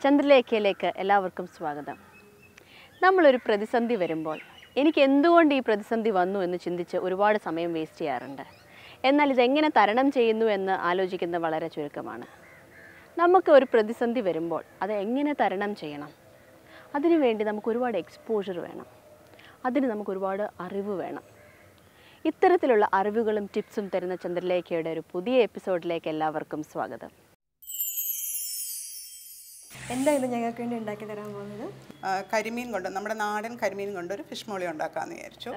ചന്ദ്രലേഖയിലേക്ക് എല്ലാവർക്കും സ്വാഗതം. നമ്മളൊരു പ്രതിസന്ധി വരുമ്പോൾ എനിക്ക് എന്തുകൊണ്ട് ഈ പ്രതിസന്ധി വന്നു എന്ന് ചിന്തിച്ച് ഒരുപാട് സമയം വേസ്റ്റ് ചെയ്യാറുണ്ട്. എന്നാൽ ഇതെങ്ങനെ തരണം ചെയ്യുന്നു എന്ന് ആലോചിക്കുന്നത് വളരെ ചുരുക്കമാണ്. നമുക്ക് ഒരു പ്രതിസന്ധി വരുമ്പോൾ അത് എങ്ങനെ തരണം ചെയ്യണം, അതിനുവേണ്ടി നമുക്ക് ഒരുപാട് എക്സ്പോഷർ വേണം, അതിന് നമുക്ക് ഒരുപാട് അറിവ് വേണം. ഇത്തരത്തിലുള്ള അറിവുകളും ടിപ്സും തരുന്ന ചന്ദ്രലേഖയുടെ ഒരു പുതിയ എപ്പിസോഡിലേക്ക് എല്ലാവർക്കും സ്വാഗതം. എന്തായാലും ഞങ്ങൾക്ക് വേണ്ടി ഉണ്ടാക്കി തരാൻ പോകുന്നത് കരിമീൻ കൊണ്ട്, നമ്മുടെ നാടൻ കരിമീൻ കൊണ്ട് ഒരു ഫിഷ് മോളി ഉണ്ടാക്കാമെന്ന് വിചാരിച്ചു.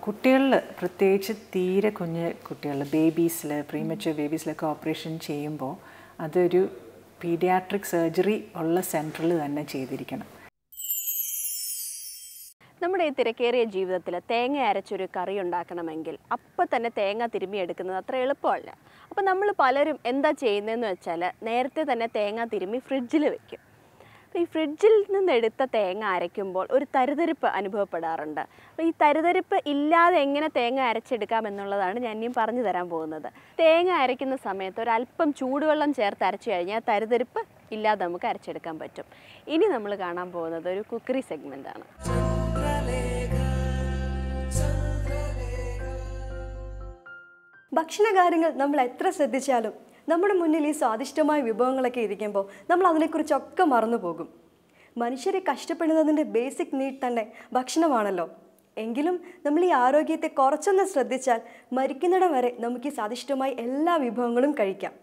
കുട്ടികളിൽ പ്രത്യേകിച്ച് തീരെ കുഞ്ഞ് കുട്ടികളിൽ ബേബീസിൽ പ്രീമച്വർ ബേബീസിലൊക്കെ ഓപ്പറേഷൻ ചെയ്യുമ്പോൾ അതൊരു പീഡിയാട്രിക് സർജറി ഉള്ള സെൻറ്ററിൽ തന്നെ ചെയ്തിരിക്കണം. നമ്മുടെ ഈ തിരക്കേറിയ ജീവിതത്തിൽ തേങ്ങ അരച്ചൊരു കറി ഉണ്ടാക്കണമെങ്കിൽ അപ്പം തന്നെ തേങ്ങ തിരുമ്മിയെടുക്കുന്നത് അത്ര എളുപ്പമല്ല. അപ്പോൾ നമ്മൾ പലരും എന്താ ചെയ്യുന്നതെന്ന് വെച്ചാൽ നേരത്തെ തന്നെ തേങ്ങ തിരുമ്മി ഫ്രിഡ്ജിൽ വെക്കും. അപ്പോൾ ഈ ഫ്രിഡ്ജിൽ നിന്നെടുത്ത തേങ്ങ അരയ്ക്കുമ്പോൾ ഒരു തരിതരിപ്പ് അനുഭവപ്പെടാറുണ്ട്. അപ്പോൾ ഈ തരിതരിപ്പ് ഇല്ലാതെ എങ്ങനെ തേങ്ങ അരച്ചെടുക്കാം എന്നുള്ളതാണ് ഞാൻ ഇനിയും പറഞ്ഞു തരാൻ പോകുന്നത്. തേങ്ങ അരയ്ക്കുന്ന സമയത്ത് ഒരല്പം ചൂടുവെള്ളം ചേർത്ത് അരച്ചു കഴിഞ്ഞാൽ തരിതരിപ്പ് ഇല്ലാതെ നമുക്ക് അരച്ചെടുക്കാൻ പറ്റും. ഇനി നമ്മൾ കാണാൻ പോകുന്നത് ഒരു കുക്കറി സെഗ്മെൻ്റാണ്. ഭക്ഷണകാര്യങ്ങൾ നമ്മൾ എത്ര ശ്രദ്ധിച്ചാലും നമ്മുടെ മുന്നിൽ ഈ സ്വാദിഷ്ടമായ വിഭവങ്ങളൊക്കെ ഇരിക്കുമ്പോൾ നമ്മൾ അതിനെക്കുറിച്ചൊക്കെ മറന്നു പോകും. മനുഷ്യരെ കഷ്ടപ്പെടുന്നതിൻ്റെ ബേസിക് നീഡ് തന്നെ ഭക്ഷണമാണല്ലോ. എങ്കിലും നമ്മൾ ഈ ആരോഗ്യത്തെ കുറച്ചൊന്ന് ശ്രദ്ധിച്ചാൽ മരിക്കുന്നിടം വരെ നമുക്ക് ഈ സ്വാദിഷ്ടമായ എല്ലാ വിഭവങ്ങളും കഴിക്കാം.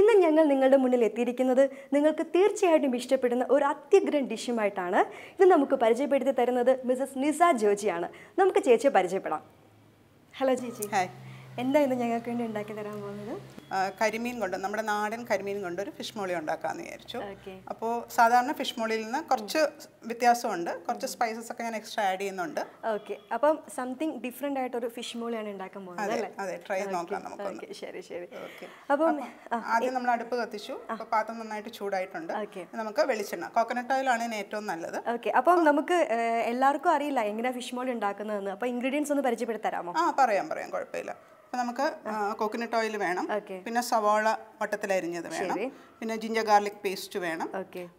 ഇന്ന് ഞങ്ങൾ നിങ്ങളുടെ മുന്നിൽ എത്തിയിരിക്കുന്നത് നിങ്ങൾക്ക് തീർച്ചയായിട്ടും ഇഷ്ടപ്പെടുന്ന ഒരു അത്യഗ്രൻ ഡിഷുമായിട്ടാണ്. ഇത് നമുക്ക് പരിചയപ്പെടുത്തി തരുന്നത് മിസ്സസ് നിസ ജോജിയാണ്. നമുക്ക് ചേച്ചിയെ പരിചയപ്പെടാം. ഹലോ ചേച്ചി. ഹായ്. എന്തായാലും ഞങ്ങൾക്ക് വേണ്ടി ഉണ്ടാക്കി തരാൻ പോകുന്നത് കരിമീൻ കൊണ്ട്, നമ്മുടെ നാടൻ കരിമീൻ കൊണ്ട് ഒരു ഫിഷ് മോളി ഉണ്ടാക്കാമെന്ന് വിചാരിച്ചു. അപ്പോൾ സാധാരണ ഫിഷ് മോളിയിൽ നിന്ന് കുറച്ച് വ്യത്യാസമുണ്ട്, കുറച്ച് സ്പൈസസ് ഒക്കെ ഞാൻ എക്സ്ട്രാ ആഡ് ചെയ്യുന്നുണ്ട്. ഓക്കെ, അപ്പം സംതിങ് ഡിഫറെൻ്റ് ആയിട്ടൊരു ഫിഷ് മോളിയാണ് ഉണ്ടാക്കാൻ പോകുന്നത് അല്ലേ? അതെ, ട്രൈ നോക്കാം നമുക്ക്. ശരി ശരി. അപ്പം ആദ്യം നമ്മൾ അടുപ്പ് കത്തിച്ചു. അപ്പോൾ പാത്രം നന്നായിട്ട് ചൂടായിട്ടുണ്ട്. നമുക്ക് വെളിച്ചെണ്ണ, കോക്കനട്ട് ഓയിലാണ് ഇതിന് ഏറ്റവും നല്ലത്. ഓക്കെ, അപ്പം നമുക്ക് എല്ലാവർക്കും അറിയില്ല എങ്ങനെയാണ് ഫിഷ് മോളി ഉണ്ടാക്കുന്നതെന്ന്. അപ്പോൾ ഇൻഗ്രീഡിയൻസ് ഒന്ന് പരിചയപ്പെടുത്തി തരാമോ? പറയാം, കുഴപ്പമില്ല. അപ്പോൾ നമുക്ക് കോക്കനട്ട് ഓയിൽ വേണം, പിന്നെ സവാള വട്ടത്തിലരിഞ്ഞത് വേണം, പിന്നെ ജിഞ്ചർ ഗാർലിക് പേസ്റ്റ് വേണം,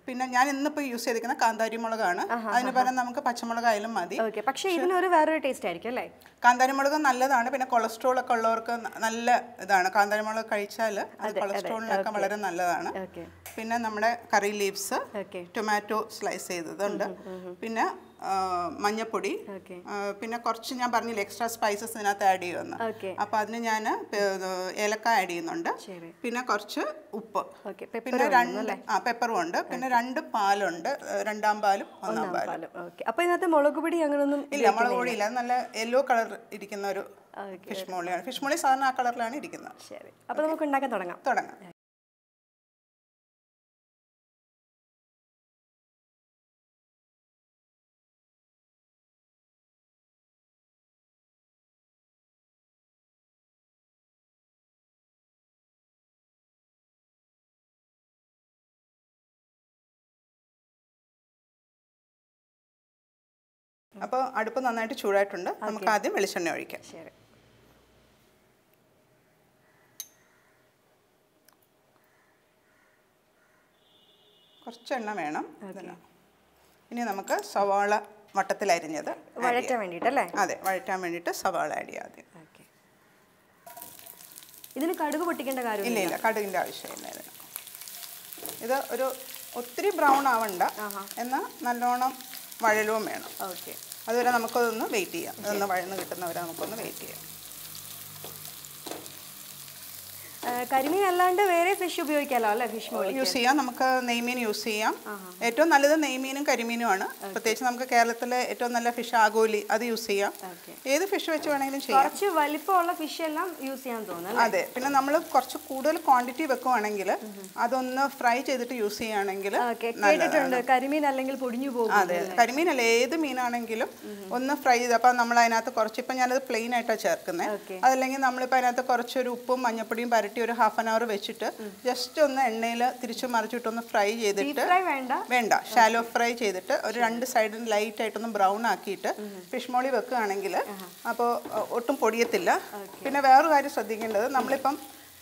പിന്നെ ഞാൻ ഇന്നിപ്പോൾ യൂസ് ചെയ്തിരിക്കുന്ന കാന്താരി മുളകാണ്. അതിന് പകരം നമുക്ക് പച്ചമുളകായാലും മതി. പക്ഷേ ഇതിനൊരു വേറൊരു ടേസ്റ്റ് ആയിരിക്കും അല്ലേ? കാന്താരി മുളക് നല്ലതാണ്, പിന്നെ കൊളസ്ട്രോൾ ഒക്കെ ഉള്ളവർക്ക് നല്ല ഇതാണ്. കാന്താരി മുളക് കഴിച്ചാൽ അത് കൊളസ്ട്രോളിനൊക്കെ വളരെ നല്ലതാണ്. പിന്നെ നമ്മുടെ കറി ലീവ്സ്, ടൊമാറ്റോ സ്ലൈസ് ചെയ്തതുണ്ട്, പിന്നെ മഞ്ഞപ്പൊടി, പിന്നെ കുറച്ച് ഞാൻ പറഞ്ഞില്ല എക്സ്ട്രാ സ്പൈസസ് ഇതിനകത്ത് ആഡ് ചെയ്യുമെന്ന്. അപ്പോൾ അതിന് ഞാൻ ഏലക്ക ആഡ് ചെയ്യുന്നുണ്ട്, പിന്നെ കുറച്ച് ഉപ്പ്, പിന്നെ പെപ്പറും ഉണ്ട്, പിന്നെ 2 പാലുണ്ട്, 2ാം പാലും 1ാം പാലും. അപ്പോൾ ഇതിനകത്ത് മുളക് പൊടി അങ്ങനെയൊന്നും ഇല്ല, മുളക് പൊടി ഇല്ല. നല്ല യെല്ലോ കളർ ഇരിക്കുന്ന ഒരു ഫിഷ് മോളിയാണ്. ഫിഷ് മോളി സാധാരണ ആ കളറിലാണ് ഇരിക്കുന്നത്. ശരി, അപ്പോൾ നമുക്ക് ഉണ്ടാക്കാൻ തുടങ്ങാം. അപ്പോൾ അടുപ്പ് നന്നായിട്ട് ചൂടായിട്ടുണ്ട്. നമുക്ക് ആദ്യം വെളിച്ചെണ്ണ ഒഴിക്കാം. ശരി. കുറച്ച് എണ്ണ വേണം. ഇനി നമുക്ക് സവാള വട്ടത്തിലരിഞ്ഞത് വഴറ്റാൻ വേണ്ടിയിട്ടല്ലേ? അതെ, വഴറ്റാൻ വേണ്ടിയിട്ട് സവാള ആഡ് ചെയ്യാം ആദ്യം. ഇതിന് കടുക് പൊട്ടിക്കേണ്ട കാര്യമില്ല? ഇല്ല, കടുകിൻ്റെ ആവശ്യമില്ല ഇതിന്. ഇത് ഒരു ഒത്തിരി ബ്രൗൺ ആവണ്ട, എന്നാൽ നല്ലോണം വഴലവും വേണം. അതുവരെ നമുക്കതൊന്ന് വെയിറ്റ് ചെയ്യാം. അതൊന്ന് വഴന്ന് കിട്ടുന്നവരെ നമുക്കൊന്ന് വെയിറ്റ് ചെയ്യാം. കരിമീൻ അല്ലാണ്ട് വേറെ ഫിഷ് ഉപയോഗിക്കാമല്ലോ അല്ലേ? ഫിഷ് മോളി യൂസ് ചെയ്യാം, നമുക്ക് നെയ്മീൻ യൂസ് ചെയ്യാം. ഏറ്റവും നല്ലത് നെയ്മീനും കരിമീനുമാണ്. പ്രത്യേകിച്ച് നമുക്ക് കേരളത്തിലെ ഏറ്റവും നല്ല ഫിഷ് ആഗോലി, അത് യൂസ് ചെയ്യാം. ഏത് ഫിഷ് വെച്ച് വേണമെങ്കിലും ചെയ്യാം. കുറച്ച് വലിപ്പമുള്ള ഫിഷ് എല്ലാം യൂസ് ചെയ്യാൻ തോന്നുന്നു. അതെ, പിന്നെ നമ്മൾ കുറച്ച് കൂടുതൽ ക്വാണ്ടിറ്റി വെക്കുവാണെങ്കിൽ അതൊന്ന് ഫ്രൈ ചെയ്തിട്ട് യൂസ് ചെയ്യുകയാണെങ്കിൽ കരിമീൻ അല്ലെങ്കിൽ പൊടിഞ്ഞു പോകും. അതെ, കരിമീനല്ല, ഏത് മീനാണെങ്കിലും ഒന്ന് ഫ്രൈ ചെയ്ത്. അപ്പം നമ്മൾ അതിനകത്ത് കുറച്ച്, ഇപ്പം ഞാനത് പ്ലെയിൻ ആയിട്ടാണ് ചേർക്കുന്നത്. അതല്ലെങ്കിൽ നമ്മളിപ്പോൾ അതിനകത്ത് കുറച്ചൊരു ഉപ്പും മഞ്ഞപ്പൊടിയും പരട്ടി തട്ടി ഒരു ഹാഫ് ആൻ അവർ വെച്ചിട്ട് ജസ്റ്റ് ഒന്ന് എണ്ണയിൽ തിരിച്ചു മറിച്ചിട്ടൊന്ന് ഫ്രൈ ചെയ്തിട്ട് വേണ്ട ഷാലോ ഫ്രൈ ചെയ്തിട്ട് ഒരു 2 സൈഡിന് ലൈറ്റായിട്ടൊന്ന് ബ്രൗൺ ആക്കിയിട്ട് ഫിഷ് മോളി വെക്കുകയാണെങ്കിൽ അപ്പോൾ ഒട്ടും പൊടിയത്തില്ല. പിന്നെ വേറൊരു കാര്യം ശ്രദ്ധിക്കേണ്ടത്, നമ്മളിപ്പം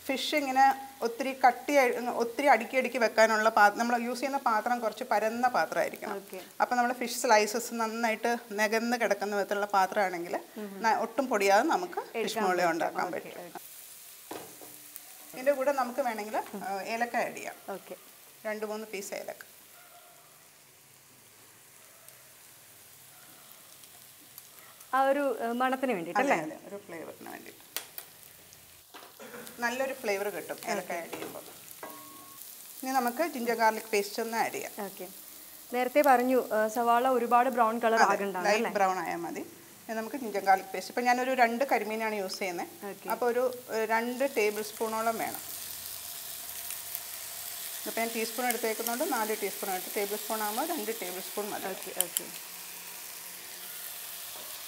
ഫിഷ് ഇങ്ങനെ ഒത്തിരി അടുക്കി വെക്കാനുള്ള നമ്മൾ യൂസ് ചെയ്യുന്ന പാത്രം കുറച്ച് പരന്ന പാത്രമായിരിക്കണം. അപ്പം നമ്മൾ ഫിഷ് സ്ലൈസസ് നന്നായിട്ട് നികന്ന് കിടക്കുന്ന വിധത്തിലുള്ള പാത്രമാണെങ്കിൽ ഒട്ടും പൊടിയാതെ നമുക്ക് ഫിഷ് മോളി ഉണ്ടാക്കാൻ പറ്റും. ഇതിൻ്റെ കൂടെ നമുക്ക് വേണമെങ്കിൽ ഏലക്ക ആഡ് ചെയ്യാം. 2-3 പീസ് ഏലക്ക. ആ ഒരു മണത്തിന് വേണ്ടിയിട്ടല്ലേ? ഒരു ഫ്ലേവറിന് വേണ്ടിയിട്ട് നല്ലൊരു ഫ്ലേവർ കിട്ടും ഏലക്ക ആഡ് ചെയ്യുമ്പോൾ. ഇനി നമുക്ക് ജിഞ്ചർ ഗാർലിക് പേസ്റ്റ് ഒന്ന് ആഡ് ചെയ്യാം. ഓക്കെ, നേരത്തെ പറഞ്ഞു സവാള ഒരുപാട് ബ്രൗൺ കളർ ആകണ്ട, ലൈറ്റ് ബ്രൗൺ ആയാൽ മതി. നമുക്ക് ജിഞ്ചർ ഗാർലിക് പേസ്റ്റ് ഇപ്പം ഞാനൊരു 2 കരിമീനാണ് യൂസ് ചെയ്യുന്നത്. അപ്പോൾ ഒരു 2 ടേബിൾ സ്പൂണോളം വേണം. ഇപ്പം ഞാൻ ടീസ്പൂൺ എടുത്തേക്കുന്നുണ്ട്, 4 ടീസ്പൂൺ എടുത്ത്. ടേബിൾ സ്പൂൺ ആകുമ്പോൾ 2 ടേബിൾ സ്പൂൺ മതി. ഓക്കെ.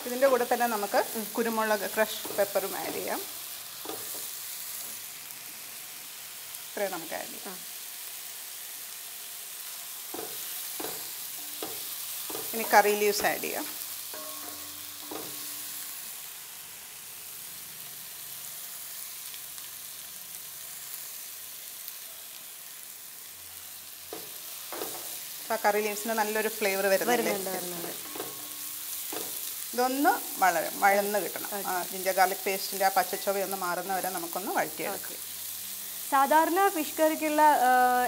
ഇതിൻ്റെ കൂടെ തന്നെ നമുക്ക് കുരുമുളക് ക്രഷ് പെപ്പറും ആഡ് ചെയ്യാം. ഇത്രയും നമുക്ക് ആഡ് ചെയ്യാം. ഇനി കറി ലീവ്സ് ആഡ് ചെയ്യാം. ആ കറി ലീവ്സിന് നല്ലൊരു ഫ്ലേവർ വരുന്നുണ്ട്. ഇതൊന്ന് വഴന്ന് കിട്ടണം. ജിഞ്ചർ ഗാർലിക് പേസ്റ്റിൻ്റെ ആ പച്ചച്ചൊവയൊന്ന് മാറുന്നവരെ നമുക്കൊന്ന് വഴറ്റിയെടുക്കാം. സാധാരണ ഫിഷ് കറിക്കുള്ള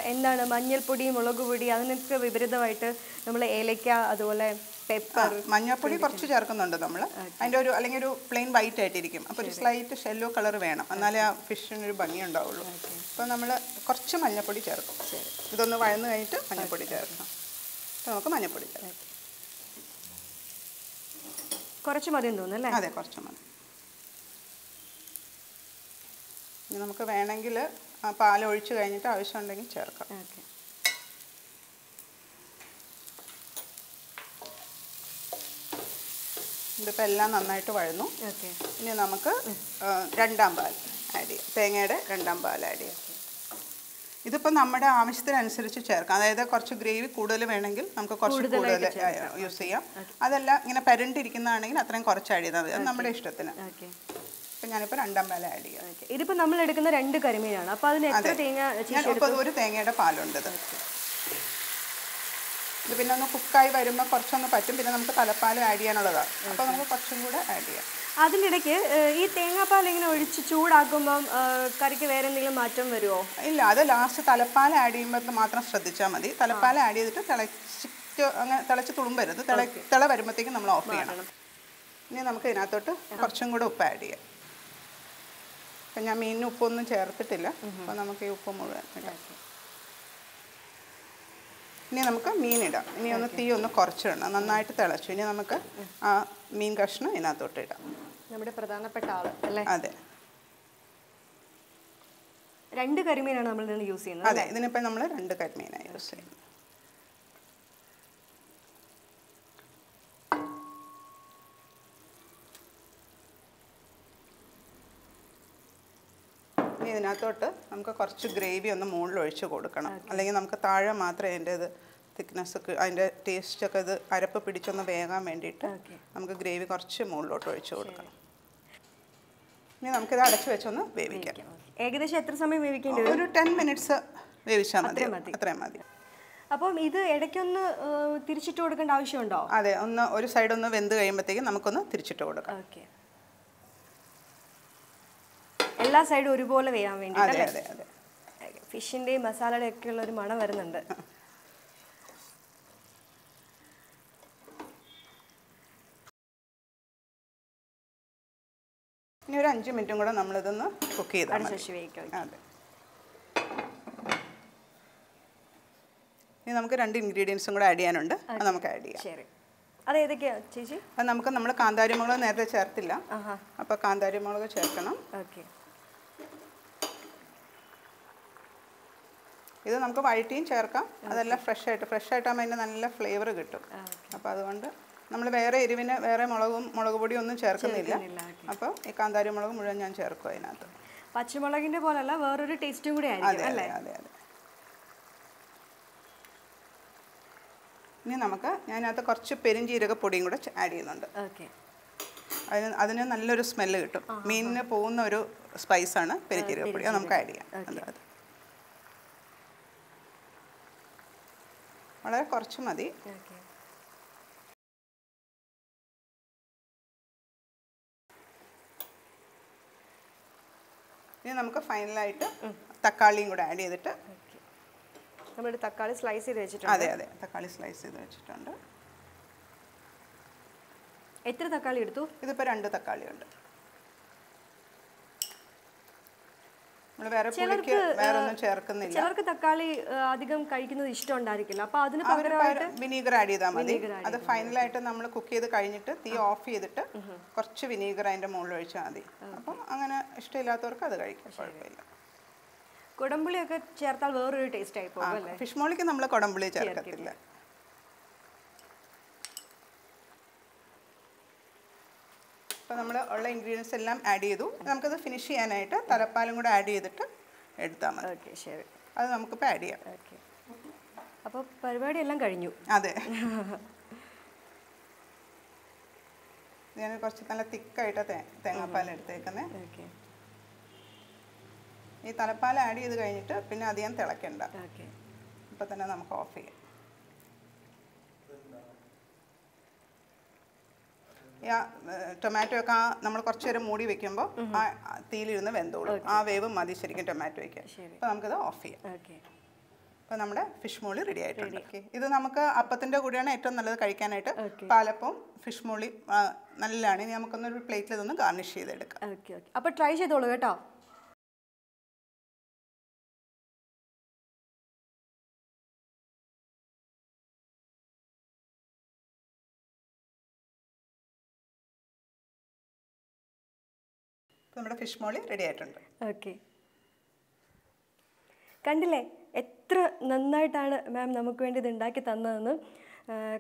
എന്താണ് മഞ്ഞൾപ്പൊടി, മുളക് പൊടി അതിനൊക്കെ വിപരീതമായിട്ട് നമ്മൾ ഏലക്ക അതുപോലെ പെപ്പർ, മഞ്ഞൾപ്പൊടി കുറച്ച് ചേർക്കുന്നുണ്ട് നമ്മൾ. അതിൻ്റെ അല്ലെങ്കിൽ ഒരു പ്ലെയിൻ വൈറ്റ് ആയിട്ടിരിക്കും. അപ്പോൾ ഒരു സ്ലൈറ്റ് യെല്ലോ കളർ വേണം, എന്നാലേ ആ ഫിഷിനൊരു ഭംഗി ഉണ്ടാവുള്ളൂ. അപ്പോൾ നമ്മൾ കുറച്ച് മഞ്ഞൾപ്പൊടി ചേർക്കും. ഇതൊന്ന് വഴന്ന് കഴിഞ്ഞിട്ട് മഞ്ഞൾപ്പൊടി ചേർക്കണം. അപ്പോൾ നമുക്ക് മഞ്ഞൾപ്പൊടി ചേർക്കാം. കുറച്ച് മതി തോന്നുന്നു അല്ലേ? അതെ, കുറച്ച് മതി. ഇനി നമുക്ക് വേണമെങ്കിൽ പാൽ ഒഴിച്ച് കഴിഞ്ഞിട്ട് ആവശ്യമുണ്ടെങ്കിൽ ചേർക്കാം. ഇതിപ്പോൾ എല്ലാം നന്നായിട്ട് വഴന്നു. ഇനി നമുക്ക് 2ാം പാൽ ആഡ് ചെയ്യാം. തേങ്ങയുടെ 2ാം പാൽ ആഡ് ചെയ്യാം. ഇതിപ്പോൾ നമ്മുടെ ആവശ്യത്തിനനുസരിച്ച് ചേർക്കാം. അതായത് കുറച്ച് ഗ്രേവി കൂടുതൽ വേണമെങ്കിൽ നമുക്ക് കുറച്ച് കൂടുതൽ യൂസ് ചെയ്യാം. അതല്ല ഇങ്ങനെ പരണ്ടിരിക്കുന്നതാണെങ്കിൽ അത്രയും കുറച്ച് ആഡ് ചെയ്താൽ മതി. അത് നമ്മുടെ ഇഷ്ടത്തിന്. അപ്പം ഞാനിപ്പോൾ 2ാം പാൽ ആഡ് ചെയ്യാം. ഇതിപ്പോൾ നമ്മൾ എടുക്കുന്ന 2 കരിമീനാണ്. അപ്പോൾ അതിന് എത്ര തേങ്ങ? ഞാനിപ്പോൾ ഒരു തേങ്ങയുടെ പാലുണ്ട്. ഇത് പിന്നെ ഒന്ന് കുക്കായി വരുമ്പോൾ കുറച്ചൊന്ന് പറ്റും. പിന്നെ നമുക്ക് തലപ്പാൽ ആഡ് ചെയ്യാനുള്ളതാണ്. അപ്പോൾ നമുക്ക് കുറച്ചും കൂടെ ആഡ് ചെയ്യാം. അതിനിടയ്ക്ക് ഈ തേങ്ങാപ്പാൽ ഇങ്ങനെ ഒഴിച്ച് ചൂടാക്കുമ്പം കറിക്ക് വേറെ എന്തെങ്കിലും മാറ്റം വരുമോ? ഇല്ല, അത് ലാസ്റ്റ് തലപ്പാൽ ആഡ് ചെയ്യുമ്പോൾ മാത്രം ശ്രദ്ധിച്ചാൽ മതി. തലപ്പാൽ ആഡ് ചെയ്തിട്ട് തിളച്ച് തുളുമ്പരുത്. തിള വരുമ്പോഴത്തേക്കും നമ്മൾ ഓഫ് ചെയ്യണം. ഇനി നമുക്ക് ഇതിനകത്തോട്ട് കുറച്ചും കൂടെ ഉപ്പ് ആഡ് ചെയ്യാം. അപ്പം ഞാൻ മീനിന് ഉപ്പൊന്നും ചേർത്തിട്ടില്ല. അപ്പോൾ നമുക്ക് ഈ ഉപ്പ് മുഴുവൻ ഇടാം. ഇനി നമുക്ക് മീനിടാം. ഇനി ഒന്ന് തീ ഒന്ന് കുറച്ചിടണം. നന്നായിട്ട് തിളച്ചു. ഇനി നമുക്ക് ആ മീൻ കഷ്ണം ഇതിനകത്തോട്ട് ഇടാം. നമ്മുടെ പ്രധാനപ്പെട്ട ആള് അല്ലേ? അതെ. 2 കരിമീനാണ് നമ്മൾ ഇതിന് യൂസ് ചെയ്യുന്നത്. അതെ, ഇതിനിപ്പോൾ നമ്മൾ 2 കരിമീനാണ് യൂസ് ചെയ്യുന്നത്. ഇനി ഇതിനകത്തോട്ട് നമുക്ക് കുറച്ച് ഗ്രേവി ഒന്ന് മുകളിൽ ഒഴിച്ച് കൊടുക്കണം. അല്ലെങ്കിൽ നമുക്ക് താഴെ മാത്രമേ അതിൻ്റെ ഇത് തിക്നെസ് അതിൻ്റെ ടേസ്റ്റൊക്കെ ഇത് അരപ്പ് പിടിച്ചൊന്ന് വേകാൻ വേണ്ടിയിട്ട് നമുക്ക് ഗ്രേവി കുറച്ച് മുകളിലോട്ട് ഒഴിച്ച് കൊടുക്കണം. ഇനി നമുക്കിത് അടച്ച് വെച്ചൊന്ന് വേവിക്കാം. ഏകദേശം എത്ര സമയം വേവിക്കേണ്ടി വരും? ഒരു 10 മിനിറ്റ്സ് വേവിച്ചാൽ മതി. അത്രയും മതി. അപ്പം ഇത് ഇടയ്ക്കൊന്ന് തിരിച്ചിട്ട് കൊടുക്കേണ്ട ആവശ്യമുണ്ടോ? അതെ, ഒരു സൈഡ് ഒന്ന് വെന്ത് കഴിയുമ്പോഴത്തേക്കും നമുക്കൊന്ന് തിരിച്ചിട്ട് കൊടുക്കാം. എല്ലാ സൈഡും ഒരുപോലെ വേവാൻ വേണ്ടി. അതെ അതെ അതെ. ഫിഷിൻ്റെയും മസാലയുടെ ഒക്കെ ഉള്ള ഒരു മണം വരുന്നുണ്ട്. ഇനി ഒരു 5 മിനിറ്റും കൂടെ നമ്മളിതൊന്ന് കുക്ക് ചെയ്താൽ മതി. അതെ. ഇനി നമുക്ക് 2 ഇൻഗ്രീഡിയൻസും കൂടെ ആഡ് ചെയ്യാനുണ്ട്. അത് നമുക്ക് ആഡ് ചെയ്യാം. ശരി, അത് ഏതൊക്കെയാണ് ചേച്ചി? അത് നമ്മൾ കാന്താരി മുളക് നേരത്തെ ചേർത്തില്ല. അപ്പോൾ കാന്താരി മുളക് ചേർക്കണം. ഓക്കെ. ഇത് നമുക്ക് വഴറ്റിയും ചേർക്കാം. അതെല്ലാം ഫ്രഷ് ആയിട്ടാകുമ്പോൾ അതിൻ്റെ നല്ല ഫ്ലേവർ കിട്ടും. അപ്പോൾ അതുകൊണ്ട് നമ്മൾ വേറെ എരിവിന് വേറെ മുളക് പൊടിയും ഒന്നും ചേർക്കുന്നില്ല. അപ്പോൾ ഈ കാന്താരി മുളക് മുഴുവൻ ഞാൻ ചേർക്കും അതിനകത്ത്. പച്ചമുളകിന്റെ പോലല്ല, വേറൊരു ടേസ്റ്റും കൂടി ആയിരിക്കും അല്ലേ? അതെ. ഇനി നമുക്ക് ഞാനകത്ത് കുറച്ച് പെരുംജീരക പൊടിയും കൂടെ ആഡ് ചെയ്യുന്നുണ്ട്. ഓക്കെ. അതിന് നല്ലൊരു സ്മെല്ല് കിട്ടും. മീനിന് പോകുന്ന ഒരു സ്പൈസാണ് പെരുംജീരക പൊടി. അത് നമുക്ക് ആഡ് ചെയ്യാം. അത് വളരെ കുറച്ച് മതി. ഇനി നമുക്ക് ഫൈനലായിട്ട് തക്കാളിയും കൂടെ ആഡ് ചെയ്തിട്ട്, നമ്മുടെ തക്കാളി സ്ലൈസ് ചെയ്ത് വെച്ചിട്ടുണ്ട്. അതെ, തക്കാളി സ്ലൈസ് ചെയ്ത് വെച്ചിട്ടുണ്ട്. എത്ര തക്കാളി എടുത്തു? ഇതിപ്പോൾ 2 തക്കാളി ഉണ്ട്. നമ്മൾ വേറെ പുളിക്ക് വേറെ ഒന്നും ചേർക്കുന്നില്ല. ചിലർക്ക് തക്കാളി അധികം കഴിക്കുന്നത് ഇഷ്ടമുണ്ടായിരിക്കില്ല. അപ്പോൾ അതിന് വിനീഗർ ആഡ് ചെയ്താൽ മതി. അത് ഫൈനലായിട്ട് നമ്മൾ കുക്ക് ചെയ്ത് കഴിഞ്ഞിട്ട് തീ ഓഫ് ചെയ്തിട്ട് കുറച്ച് വിനീഗർ അതിൻ്റെ മുകളിൽ ഒഴിച്ചാൽ മതി. അപ്പം അങ്ങനെ ഇഷ്ടമില്ലാത്തവർക്ക് അത് കഴിക്കാം, കുഴപ്പമില്ല. കുടംപുളിയൊക്കെ ചേർത്താൽ വേറൊരു ടേസ്റ്റ് ആയി പോകും അല്ലേ? ഫിഷ് മോളിക്ക് നമ്മൾ കുടംപുളി ചേർക്കത്തില്ല. അപ്പോൾ നമ്മൾ ഉള്ള ഇൻഗ്രീഡിയൻസ് എല്ലാം ആഡ് ചെയ്തു. നമുക്കത് ഫിനിഷ് ചെയ്യാനായിട്ട് തലപ്പാലും കൂടെ ആഡ് ചെയ്തിട്ട് എടുത്താൽ മതി. ഓക്കെ, ശരി. അത് നമുക്കിപ്പോൾ ആഡ് ചെയ്യാം. ഓക്കെ, അപ്പോൾ പരിപാടി എല്ലാം കഴിഞ്ഞു. അതെ. ഞാൻ കുറച്ച് നല്ല തിക്കായിട്ട് തേങ്ങാപ്പാൽ എടുത്തേക്കുന്നത്. ഓക്കെ. ഈ തലപ്പാൽ ആഡ് ചെയ്ത് കഴിഞ്ഞിട്ട് പിന്നെ അധികം തിളയ്ക്കണ്ട. ഓക്കെ. ഇപ്പോൾ തന്നെ നമുക്ക് ഓഫ് ചെയ്യാം. ടൊമാറ്റോ ഒക്കെ നമ്മൾ കുറച്ച് നേരം മൂടി വെക്കുമ്പോൾ ആ തീയിലിരുന്ന് വെന്തോളും. ആ വേവ് മതി ശരിക്കും ടൊമാറ്റോ വയ്ക്കാൻ. അപ്പോൾ നമുക്കിത് ഓഫ് ചെയ്യാം. ഓക്കെ. അപ്പോൾ നമ്മുടെ ഫിഷ് മോളി റെഡി ആയിട്ടുണ്ട്. ഓക്കെ, ഇത് നമുക്ക് അപ്പത്തിൻ്റെ കൂടെയാണ് ഏറ്റവും നല്ലത് കഴിക്കാനായിട്ട്. പാലപ്പവും ഫിഷ് മോളി നല്ലതാണ്. ഇനി നമുക്കൊന്നൊരു പ്ലേറ്റിൽ ഇതൊന്ന് ഗാർണിഷ് ചെയ്തെടുക്കാം. ഓക്കെ. ഓക്കെ, അപ്പോൾ ട്രൈ ചെയ്തോളൂ കേട്ടോ. നമ്മുടെ ഫിഷ് മോളി റെഡി ആയിട്ടുണ്ട്. ഓക്കെ, കണ്ടില്ലേ എത്ര നന്നായിട്ടാണ് മാം നമുക്ക് വേണ്ടി ഇത് ഉണ്ടാക്കി തന്നതെന്ന്.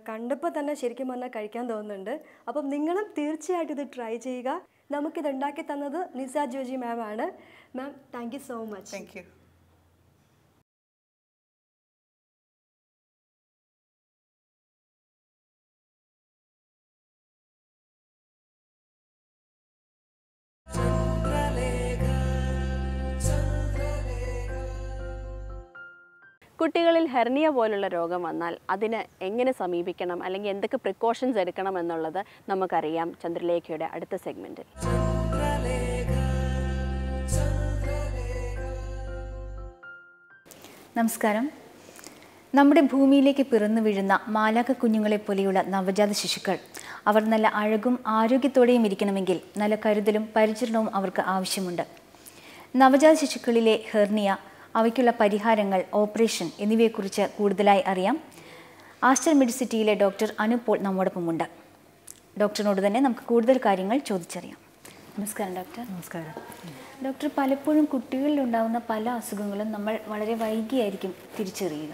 കണ്ടപ്പോൾ തന്നെ ശരിക്കും പറഞ്ഞാൽ കഴിക്കാൻ തോന്നുന്നുണ്ട്. അപ്പം നിങ്ങളും തീർച്ചയായിട്ടും ഇത് ട്രൈ ചെയ്യുക. നമുക്കിത് ഉണ്ടാക്കി തന്നത് നിസ ജോജി മാം ആണ്. Ma'am, thank you so much. Thank you. കുട്ടികളിൽ ഹെർണിയ പോലുള്ള രോഗം വന്നാൽ അതിന് എങ്ങനെ സമീപിക്കണം, അല്ലെങ്കിൽ എന്തൊക്കെ പ്രിക്കോഷൻസ് എടുക്കണം എന്നുള്ളത് നമുക്കറിയാം ചന്ദ്രലേഖയുടെ അടുത്ത സെഗ്മെൻറ്റിൽ. നമസ്കാരം. നമ്മുടെ ഭൂമിയിലേക്ക് പിറന്നു വീഴുന്ന മാലാഖ കുഞ്ഞുങ്ങളെ പോലെയുള്ള നവജാത ശിശുക്കൾ അവർ നല്ല അഴകും ആരോഗ്യത്തോടെയും ഇരിക്കണമെങ്കിൽ നല്ല കരുതലും പരിചരണവും അവർക്ക് ആവശ്യമുണ്ട്. നവജാത ശിശുക്കളിലെ ഹെർണിയ, അവയ്ക്കുള്ള പരിഹാരങ്ങൾ, ഓപ്പറേഷൻ എന്നിവയെക്കുറിച്ച് കൂടുതലായി അറിയാം. Aster മെഡിസിറ്റിയിലെ doctor അനുപോൾ നമ്മോടൊപ്പമുണ്ട്. ഡോക്ടറിനോട് തന്നെ നമുക്ക് കൂടുതൽ കാര്യങ്ങൾ ചോദിച്ചറിയാം. നമസ്കാരം ഡോക്ടർ. നമസ്കാരം. ഡോക്ടർ, പലപ്പോഴും കുട്ടികളിലുണ്ടാകുന്ന പല അസുഖങ്ങളും നമ്മൾ വളരെ വൈകിയായിരിക്കും തിരിച്ചറിയുക.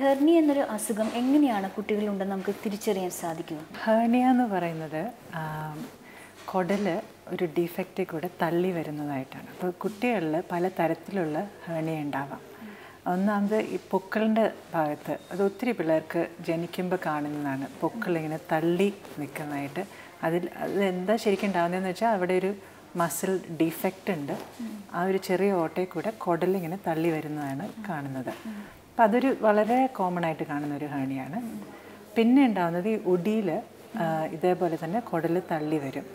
ഹെർണിയ എന്നൊരു അസുഖം എങ്ങനെയാണ് കുട്ടികളുണ്ടെന്ന് നമുക്ക് തിരിച്ചറിയാൻ സാധിക്കുക? ഹെർണിയ എന്ന് പറയുന്നത് കുടൽ ഒരു ഡിഫക്റ്റിൽ കൂടെ തള്ളി വരുന്നതായിട്ടാണ്. അപ്പോൾ കുട്ടികളിൽ പല തരത്തിലുള്ള ഹെർണിയ ഉണ്ടാവാം. ഒന്നാമത് ഈ പൊക്കിളിൻ്റെ ഭാഗത്ത്, അത് ഒത്തിരി പിള്ളേർക്ക് ജനിക്കുമ്പോൾ കാണുന്നതാണ്. പൊക്കിളിങ്ങനെ തള്ളി നിൽക്കുന്നതായിട്ട്. അത് എന്താ ശരിക്കും ഉണ്ടാകുന്നതെന്ന് വെച്ചാൽ അവിടെ ഒരു മസിൽ ഡിഫക്റ്റ് ഉണ്ട്. ആ ഒരു ചെറിയ ഓട്ടയിൽ കൂടെ കുടലിങ്ങനെ തള്ളി വരുന്നതാണ് കാണുന്നത്. അപ്പം അതൊരു വളരെ കോമൺ ആയിട്ട് കാണുന്ന ഒരു ഹെർണിയാണ്. പിന്നെ ഉണ്ടാകുന്നത് ഈ ഒടിയിൽ ഇതേപോലെ തന്നെ കുടൽ തള്ളി വരും.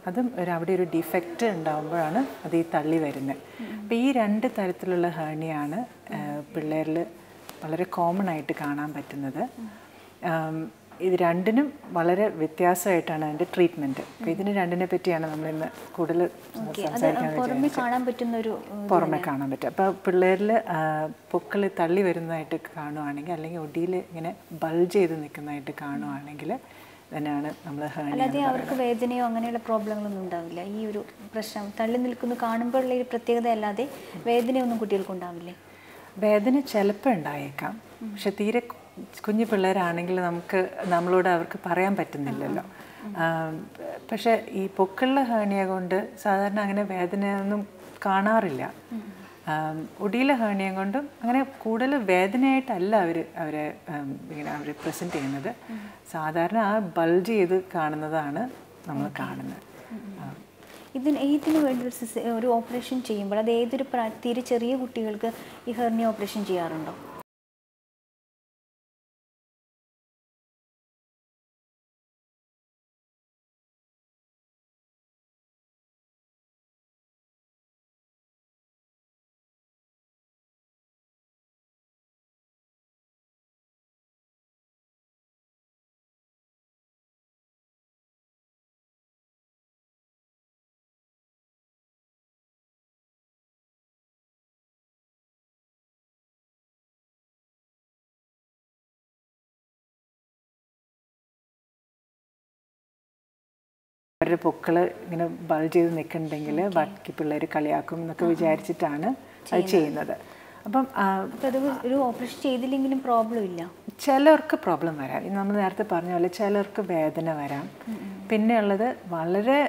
അതും അവിടെ ഒരു ഡിഫക്റ്റ് ഉണ്ടാകുമ്പോഴാണ് അത് ഈ തള്ളി വരുന്നത്. അപ്പോൾ ഈ 2 തരത്തിലുള്ള ഹെർണിയാണ് പിള്ളേരിൽ വളരെ കോമൺ ആയിട്ട് കാണാൻ പറ്റുന്നത്. ഇത് രണ്ടിനും വളരെ വ്യത്യാസമായിട്ടാണ് അതിൻ്റെ ട്രീറ്റ്മെൻറ്റ്. അപ്പോൾ ഇതിന് രണ്ടിനെ പറ്റിയാണ് നമ്മളിന്ന് കൂടുതൽ സംസാരിക്കാൻ പുറമെ കാണാൻ പറ്റും. അപ്പോൾ പിള്ളേരിൽ പൊക്കിൾ തള്ളി വരുന്നതായിട്ട് കാണുവാണെങ്കിൽ, അല്ലെങ്കിൽ ഒടിയിൽ ഇങ്ങനെ ബൾജ് ചെയ്ത് നിൽക്കുന്നതായിട്ട് കാണുവാണെങ്കിൽ തന്നെയാണ് നമ്മൾ ഹെർണിയ. അല്ലാതെ അവർക്ക് വേദനയോ അങ്ങനെയുള്ള പ്രോബ്ലങ്ങളൊന്നും ഉണ്ടാവില്ല? ഈ ഒരു പ്രശ്നം തള്ളി നിൽക്കുന്നു കാണുമ്പോഴുള്ള ഒരു പ്രത്യേകത അല്ലാതെ വേദനയൊന്നും കുട്ടികൾക്ക് ഉണ്ടാവില്ലേ? വേദന ചിലപ്പോൾ ഉണ്ടായേക്കാം, പക്ഷെ തീരെ കുഞ്ഞു പിള്ളേരാണെങ്കിൽ നമ്മളോട് അവർക്ക് പറയാൻ പറ്റുന്നില്ലല്ലോ. പക്ഷേ ഈ പൊക്കിളിലെ ഹെർണിയ കൊണ്ട് സാധാരണ അങ്ങനെ വേദനയൊന്നും കാണാറില്ല. ഒടിയിലെ ഹേർണിയം കൊണ്ടും അങ്ങനെ കൂടുതൽ വേദനയായിട്ടല്ല അവരെ ഇങ്ങനെ അവർ പ്രസൻറ്റ് ചെയ്യുന്നത്. സാധാരണ ആ ബൾജ് ചെയ്ത് കാണുന്നതാണ് നമ്മൾ കാണുന്നത്. ഇതിന് വേണ്ടി ഒരു ഓപ്പറേഷൻ ചെയ്യുമ്പോൾ അത് ഏതൊരു തീരെ ചെറിയ കുട്ടികൾക്ക് ഈ ഹെർണിയ ഓപ്പറേഷൻ ചെയ്യാറുണ്ടോ? അവരുടെ പൊക്കൾ ഇങ്ങനെ ബൾജ് ചെയ്ത് നിൽക്കുന്നുണ്ടെങ്കിൽ ബാക്കി പിള്ളേർ കളിയാക്കും എന്നൊക്കെ വിചാരിച്ചിട്ടാണ് അത് ചെയ്യുന്നത്. അപ്പം അത് ഒരു ഓപ്പറേഷൻ ചെയ്തില്ലെങ്കിലും പ്രോബ്ലം ഇല്ല. ചിലർക്ക് പ്രോബ്ലം വരാം. നമ്മൾ നേരത്തെ പറഞ്ഞ പോലെ ചിലർക്ക് വേദന വരാം. പിന്നെ ഉള്ളത് വളരെ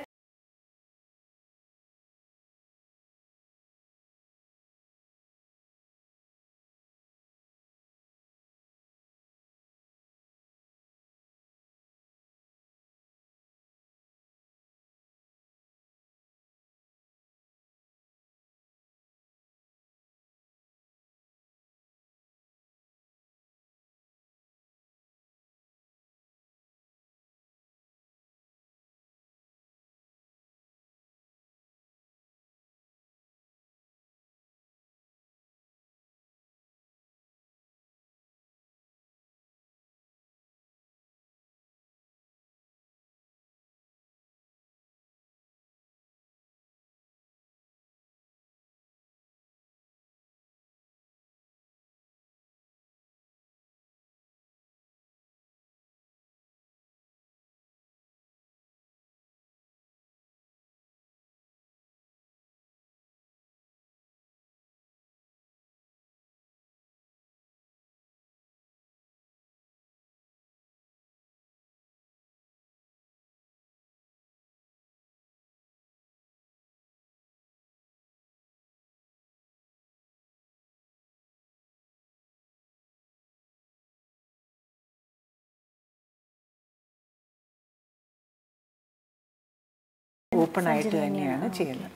ഓപ്പൺ ആയിട്ട് തന്നെയാണ് ചെയ്യുന്നത്.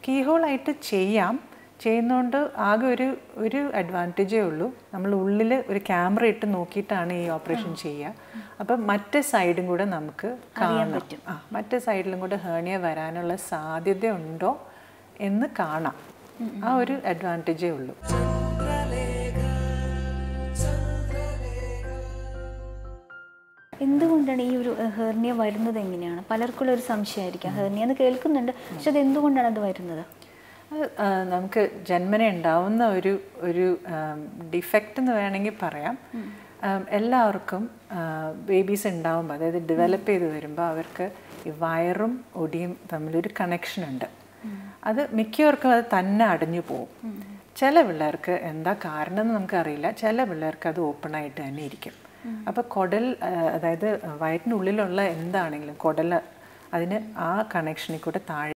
കീഹോളായിട്ട് ചെയ്യുന്നതുകൊണ്ട് ആകെ ഒരു അഡ്വാൻറ്റേജേ ഉള്ളൂ. നമ്മൾ ഉള്ളിൽ ഒരു ക്യാമറ ഇട്ട് നോക്കിയിട്ടാണ് ഈ ഓപ്പറേഷൻ ചെയ്യുക. അപ്പം മറ്റേ സൈഡും കൂടെ നമുക്ക് കാണാൻ പറ്റും. മറ്റേ സൈഡിലും കൂടെ ഹേർണിയ വരാനുള്ള സാധ്യത ഉണ്ടോ എന്ന് കാണാം. ആ ഒരു അഡ്വാൻറ്റേജേ ഉള്ളൂ. എന്തുകൊണ്ടാണ് ഈ ഒരു ഹെർണിയ വരുന്നത്? എങ്ങനെയാണ്? പലർക്കുള്ള ഒരു സംശയമായിരിക്കാം. ഹെർണിയ എന്ന് കേൾക്കുന്നുണ്ട്, പക്ഷെ അത് എന്തുകൊണ്ടാണ് അത് വരുന്നത്? നമുക്ക് ജന്മന ഉണ്ടാവുന്ന ഒരു ഡിഫക്റ്റ് എന്ന് വേണമെങ്കിൽ പറയാം. എല്ലാവർക്കും ബേബീസ് ഉണ്ടാവുമ്പോൾ, അതായത് ഡെവലപ്പ് ചെയ്ത് വരുമ്പോൾ അവർക്ക് ഈ വയറും ഒടിയും തമ്മിലൊരു കണക്ഷൻ ഉണ്ട്. അത് മിക്കവർക്കും അത് തന്നെ അടഞ്ഞു പോകും. ചില പിള്ളേർക്ക് എന്താ കാരണം എന്ന് നമുക്കറിയില്ല. ചില പിള്ളേർക്ക് അത് ഓപ്പണായിട്ട് തന്നെ ഇരിക്കും. അപ്പോൾ കുടൽ, അതായത് വയറ്റിനുള്ളിലുള്ള എന്താണെങ്കിലും കുടൽ അതിന് ആ കണക്ഷനിൽ കൂടെ താഴെ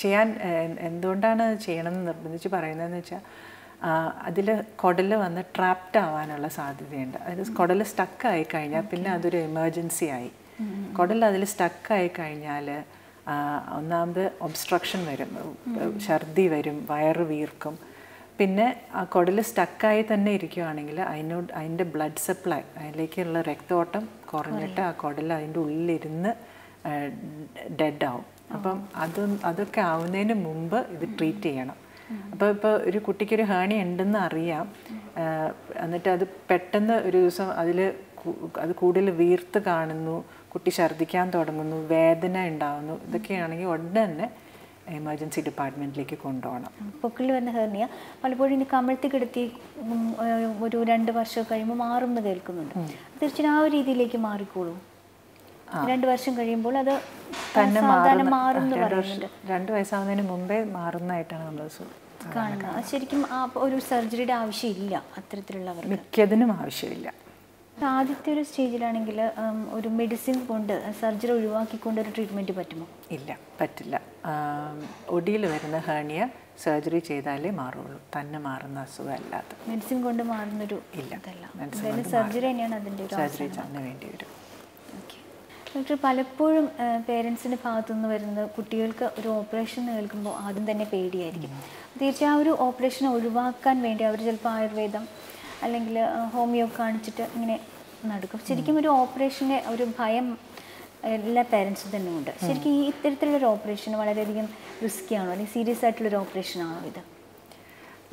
ചെയ്യാൻ എന്തുകൊണ്ടാണ് ചെയ്യണമെന്ന് നിർബന്ധിച്ച് പറയുന്നതെന്ന് വെച്ചാൽ അതിൽ കുടൽ വന്ന് ട്രാപ്ഡ് ആവാനുള്ള സാധ്യതയുണ്ട്. അതായത് കുടൽ സ്റ്റക്കായി കഴിഞ്ഞാൽ പിന്നെ അതൊരു എമർജൻസി ആയി. കുടൽ അതിൽ സ്റ്റക്കായി കഴിഞ്ഞാൽ ഒന്നാമത് ഒബ്സ്ട്രക്ഷൻ വരും, ഛർദി വരും, വയറ് വീർക്കും. പിന്നെ ആ കുടൽ സ്റ്റക്കായി തന്നെ ഇരിക്കുകയാണെങ്കിൽ അതിൻ്റെ ബ്ലഡ് സപ്ലൈ, അതിലേക്കുള്ള രക്തോട്ടം കുറഞ്ഞിട്ട് ആ കുടൽ അതിൻ്റെ ഉള്ളിലിരുന്ന് ഡെഡ് ആവും. അപ്പം അതൊക്കെ ആവുന്നതിന് മുമ്പ് ഇത് ട്രീറ്റ് ചെയ്യണം. ഇപ്പോൾ ഒരു കുട്ടിക്കൊരു ഹേർണിയ ഉണ്ടെന്ന് അറിയാം, എന്നിട്ട് അത് പെട്ടെന്ന് ഒരു ദിവസം അത് കൂടുതൽ വീർത്ത് കാണുന്നു, കുട്ടി ഛർദ്ദിക്കാൻ തുടങ്ങുന്നു, വേദന ഉണ്ടാകുന്നു, ഇതൊക്കെയാണെങ്കിൽ ഉടനെ തന്നെ എമർജൻസി ഡിപ്പാർട്ട്മെൻറ്റിലേക്ക് കൊണ്ടുപോകണം. പൊക്കിളിൽ വരുന്ന ഹെർണിയ പലപ്പോഴും ഇനി കമഴ്ത്തി കിടത്തി ഒരു 2 വർഷം കഴിയുമ്പോൾ മാറുമെന്ന് കേൾക്കുന്നുണ്ട്. തീർച്ചയായും ആ ഒരു രീതിയിലേക്ക് മാറിക്കോളൂ. 2 വർഷം കഴിയുമ്പോൾ അത് തന്നെ മാറുമെന്ന് പറയുന്നുണ്ട്. 2 വയസ്സാവുന്നതിന് മുമ്പേ മാറുന്നതായിട്ടാണ് നമ്മൾ കാണുന്നത്. ശരിക്കും ഒരു സർജറിയുടെ ആവശ്യമില്ല അത്തരത്തിലുള്ളവർ, മിക്കതിനും ആവശ്യമില്ല. ആദ്യത്തെ ഒരു സ്റ്റേജിലാണെങ്കിൽ ഒരു മെഡിസിൻ കൊണ്ട് സർജറി ഒഴിവാക്കിക്കൊണ്ട് ഒരു ട്രീറ്റ്മെൻറ്റ് പറ്റുമോ? ഇല്ല, പറ്റില്ല. ഒടിയിൽ വരുന്ന ഹേർണിയ സർജറി ചെയ്താലേ മാറുള്ളൂ, തന്നെ മാറുന്ന അസുഖം അല്ലാതെ. മെഡിസിൻ കൊണ്ട് മാറുന്നൊരു ഇല്ല, സർജറി തന്നെയാണ് അതിൻ്റെ ഒരു സർജറി തന്നെ വേണ്ടി വരും. ഡോക്ടർ, പലപ്പോഴും പേരൻസിൻ്റെ ഭാഗത്തുനിന്ന് വരുന്നത് കുട്ടികൾക്ക് ഒരു ഓപ്പറേഷൻ കേൾക്കുമ്പോൾ ആദ്യം തന്നെ പേടിയായിരിക്കും. തീർച്ചയായും ആ ഒരു ഓപ്പറേഷൻ ഒഴിവാക്കാൻ വേണ്ടി അവർ ചിലപ്പോൾ ആയുർവേദം അല്ലെങ്കിൽ ഹോമിയോ കാണിച്ചിട്ട് ഇങ്ങനെ നടക്കും. ശരിക്കും ഒരു ഓപ്പറേഷന് ഒരു ഭയം എല്ലാ പേരൻസും തന്നെ ഉണ്ട്. ശരിക്കും ഈ ഇത്തരത്തിലുള്ളൊരു ഓപ്പറേഷൻ വളരെയധികം റിസ്കി ആണോ, അല്ലെങ്കിൽ സീരിയസ് ആയിട്ടുള്ളൊരു ഓപ്പറേഷനാണോ ഇത്?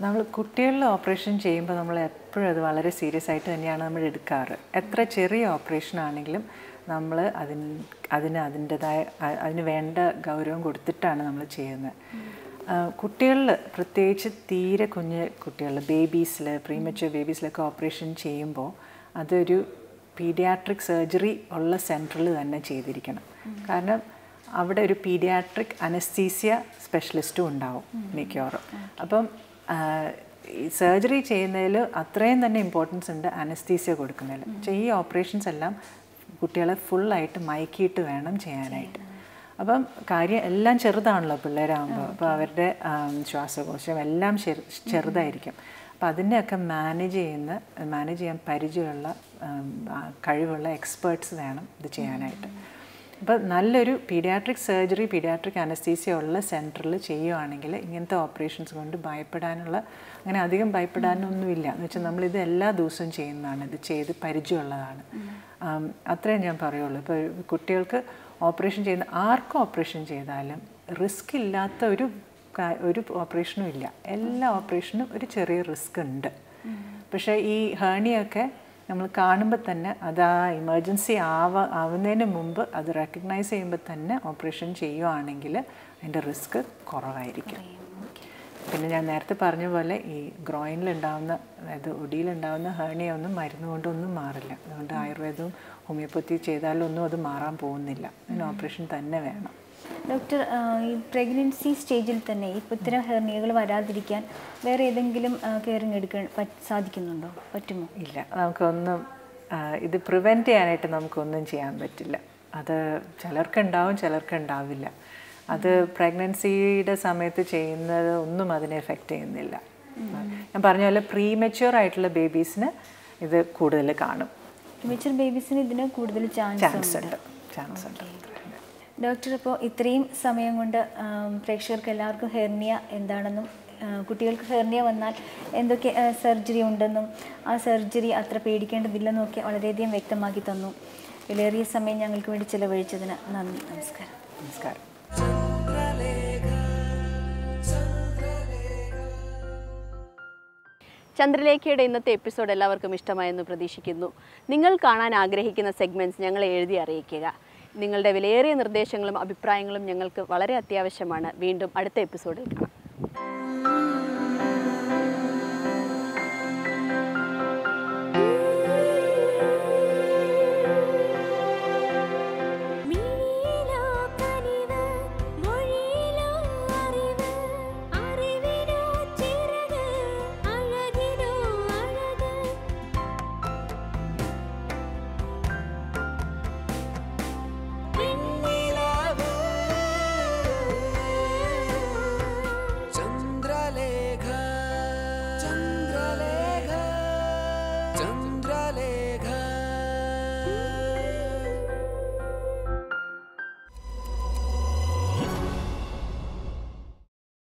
നമ്മൾ കുട്ടികളിൽ ഓപ്പറേഷൻ ചെയ്യുമ്പോൾ നമ്മൾ എപ്പോഴും അത് വളരെ സീരിയസ് ആയിട്ട് തന്നെയാണ് നമ്മൾ എടുക്കാറ്. എത്ര ചെറിയ ഓപ്പറേഷൻ ആണെങ്കിലും നമ്മൾ അതിന് വേണ്ട ഗൗരവം കൊടുത്തിട്ടാണ് നമ്മൾ ചെയ്യുന്നത്. കുട്ടികളിൽ പ്രത്യേകിച്ച് തീരെ കുഞ്ഞ് കുട്ടികളിൽ ബേബീസിൽ, പ്രീമച്വർ ബേബീസിലൊക്കെ ഓപ്പറേഷൻ ചെയ്യുമ്പോൾ അതൊരു പീഡിയാട്രിക് സർജറി ഉള്ള സെൻറ്ററിൽ തന്നെ ചെയ്തിരിക്കണം. കാരണം അവിടെ ഒരു പീഡിയാട്രിക് അനസ്തീസിയ സ്പെഷ്യലിസ്റ്റും ഉണ്ടാവും മിക്കവാറും. അപ്പം സർജറി ചെയ്യുന്നതിൽ അത്രയും തന്നെ ഇമ്പോർട്ടൻസ് ഉണ്ട് അനസ്തീസിയ കൊടുക്കുന്നതിൽ. ഈ ഓപ്പറേഷൻസ് എല്ലാം കുട്ടികളെ ഫുള്ളായിട്ട് മയക്കിയിട്ട് വേണം ചെയ്യാനായിട്ട്. അപ്പം കാര്യം എല്ലാം ചെറുതാണല്ലോ പിള്ളേരാകുമ്പോൾ. അപ്പോൾ അവരുടെ ശ്വാസകോശം എല്ലാം ചെറുതായിരിക്കും. അപ്പം അതിനെയൊക്കെ മാനേജ് ചെയ്യാൻ പരിചയമുള്ള കഴിവുള്ള എക്സ്പേർട്സ് വേണം ഇത് ചെയ്യാനായിട്ട്. അപ്പോൾ നല്ലൊരു പീഡിയാട്രിക് സർജറി, പീഡിയാട്രിക് അനസ്തീസിയ ഉള്ള സെൻറ്ററിൽ ചെയ്യുവാണെങ്കിൽ ഇങ്ങനത്തെ ഓപ്പറേഷൻസ് കൊണ്ട് അങ്ങനെ അധികം ഭയപ്പെടാനൊന്നുമില്ല. എന്ന് വെച്ചാൽ നമ്മളിത് എല്ലാ ദിവസവും ചെയ്യുന്നതാണ്, ഇത് ചെയ്ത് പരിചയമുള്ളതാണ്. അത്രയും ഞാൻ പറയുള്ളൂ. ഇപ്പോൾ കുട്ടികൾക്ക് ഓപ്പറേഷൻ ചെയ്യുന്ന ആർക്കും ഓപ്പറേഷൻ ചെയ്താലും റിസ്ക് ഇല്ലാത്ത ഒരു ഓപ്പറേഷനും ഇല്ല. എല്ലാ ഓപ്പറേഷനും ഒരു ചെറിയ റിസ്ക് ഉണ്ട്. പക്ഷേ ഈ ഹേർണിയൊക്കെ നമ്മൾ കാണുമ്പോൾ തന്നെ അത് ആ എമർജൻസി ആവുന്നതിന് മുമ്പ് അത് റെക്കഗ്നൈസ് ചെയ്യുമ്പോൾ തന്നെ ഓപ്പറേഷൻ ചെയ്യുവാണെങ്കിൽ അതിൻ്റെ റിസ്ക് കുറവായിരിക്കും. പിന്നെ ഞാൻ നേരത്തെ പറഞ്ഞ പോലെ ഈ ഗ്രോയിനിലുണ്ടാവുന്ന, അതായത് ഒടിയിലുണ്ടാവുന്ന ഹേർണിയ ഒന്നും മരുന്ന് കൊണ്ടൊന്നും മാറില്ല. അതുകൊണ്ട് ആയുർവേദവും ഹോമിയോപ്പത്തി ചെയ്താലൊന്നും അത് മാറാൻ പോകുന്നില്ല. അതിന് ഓപ്പറേഷൻ തന്നെ വേണം. ഡോക്ടർ, ഈ പ്രഗ്നൻസി സ്റ്റേജിൽ തന്നെ ഇപ്പോൾ ഇത്തരം ഹെർണിയകൾ വരാതിരിക്കാൻ വേറെ ഏതെങ്കിലും കെയറിങ് എടുക്കാൻ പറ്റുന്നുണ്ടോ? പറ്റുമോ? ഇല്ല, നമുക്കൊന്നും ഇത് പ്രിവെൻറ്റ് ചെയ്യാനായിട്ട് നമുക്കൊന്നും ചെയ്യാൻ പറ്റില്ല. അത് ചിലർക്കുണ്ടാവും, ചിലർക്കുണ്ടാവില്ല. അത് പ്രഗ്നൻസിയുടെ സമയത്ത് ചെയ്യുന്നത് ഒന്നും അതിനെ എഫക്റ്റ് ചെയ്യുന്നില്ല. ഞാൻ പറഞ്ഞ പോലെ പ്രീമച്യൂർ ആയിട്ടുള്ള ബേബീസിന് ഇത് കൂടുതൽ കാണും. പ്രീമച്യൂർ ബേബീസിന് ഇതിന് കൂടുതൽ ചാൻസ് ഉണ്ട്. ഡോക്ടർ, ഇപ്പോൾ ഇത്രയും സമയം കൊണ്ട് പ്രേക്ഷകർക്ക് എല്ലാവർക്കും ഹെർണിയ എന്താണെന്നും കുട്ടികൾക്ക് ഹെർണിയ വന്നാൽ എന്തൊക്കെ സർജറി ഉണ്ടെന്നും ആ സർജറി അത്ര പേടിക്കേണ്ടതില്ലെന്നും ഒക്കെ വളരെയധികം വ്യക്തമാക്കി തന്നു. വിലയേറിയ സമയം ഞങ്ങൾക്ക് വേണ്ടി ചിലവഴിച്ചതിന് നന്ദി. നമസ്കാരം. നമസ്കാരം. ചന്ദ്രലേഖയുടെ ഇന്നത്തെ എപ്പിസോഡ് എല്ലാവർക്കും ഇഷ്ടമായെന്ന് പ്രതീക്ഷിക്കുന്നു. നിങ്ങൾ കാണാൻ ആഗ്രഹിക്കുന്ന സെഗ്മെൻറ്റ്സ് ഞങ്ങളെ എഴുതി അറിയിക്കുക. നിങ്ങളുടെ വിലയേറിയ നിർദ്ദേശങ്ങളും അഭിപ്രായങ്ങളും ഞങ്ങൾക്ക് വളരെ അത്യാവശ്യമാണ്. വീണ്ടും അടുത്ത എപ്പിസോഡിൽ കാണാം.